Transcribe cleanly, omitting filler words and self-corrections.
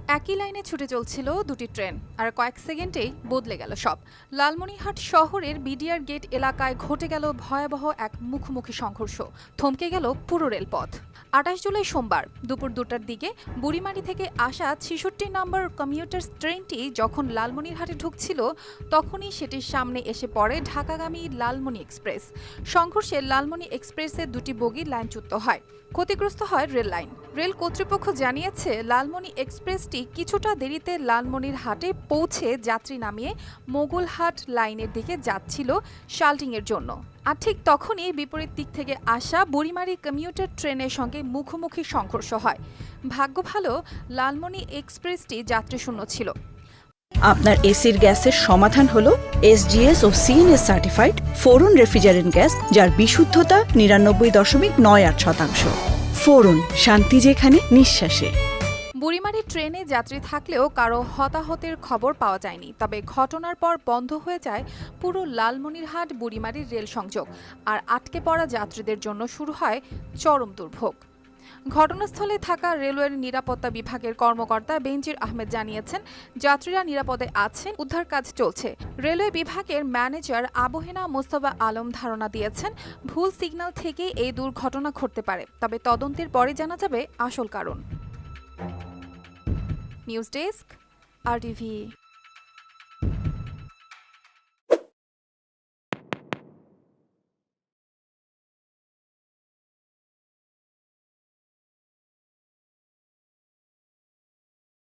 একই লাইনে ছুটে চলছিল দুটি ট্রেন, আর কয়েক সেকেন্ডেই বদলে গেল সব। লালমনিরহাট শহরের বিডিআর গেট এলাকায় ঘটে গেল ভয়াবহ এক মুখোমুখি সংঘর্ষ। থমকে গেল পুরো রেলপথ। ২৮ জুলাই সোমবার দুপুর ২টার দিকে বুড়িমারি থেকে আসা ৬৬ নম্বর কমিউটার্স ট্রেনটি যখন লালমনিরহাটে ঢুকছিল, তখনই সেটির সামনে এসে পড়ে ঢাকাগামী লালমনি এক্সপ্রেস। সংঘর্ষে লালমনি এক্সপ্রেসের দুটি বগি লাইনচ্যুত হয়, ক্ষতিগ্রস্ত হয় রেল লাইন। রেল কর্তৃপক্ষ জানিয়েছে, লালমনি এক্সপ্রেসটি কিছুটা দেরিতে লালমনিরহাটে পৌঁছে যাত্রী নামিয়ে মোগলহাট লাইনের দিকে যাচ্ছিল শাল্টিংয়ের জন্য। আর ঠিক তখনই বিপরীত দিক থেকে আসা বুড়িমারি কমিউটার ট্রেনের সঙ্গে মুখোমুখি সংঘর্ষ হয়। ভাগ্য ভালো, লালমনি এক্সপ্রেসটি যাত্রীশূন্য ছিল। আপনার এসির গ্যাসের সমাধান হলো এসজিএস ও সিএনএস সার্টিফাইড ফোরন রেফ্রিজারেন্ট গ্যাস, যার বিশুদ্ধতা ৯৯.৯৮%। ফোরন, শান্তি যেখানে, নিঃশ্বাসে। বুড়িমারি ট্রেনে যাত্রী থাকলেও কারো হতাহতের খবর পাওয়া যায়নি। তবে ঘটনার পর বন্ধ হয়ে যায় পুরো লালমনিরহাট বুড়িমারির রেল সংযোগ, আর আটকে পড়া যাত্রীদের জন্য শুরু হয় চরম দুর্ভোগ। ঘটনাস্থলে থাকা রেলওয়ের নিরাপত্তা বিভাগের কর্মকর্তা বেনজির আহমেদ জানিয়েছেন, যাত্রীরা নিরাপদে আছেন, উদ্ধার কাজ চলছে। রেলওয়ে বিভাগের ম্যানেজার আবহেনা মোস্তফা আলম ধারণা দিয়েছেন, ভুল সিগন্যাল থেকে এই দুর্ঘটনা ঘটতে পারে, তবে তদন্তের পরে জানা যাবে আসল কারণ। News desk, RTV।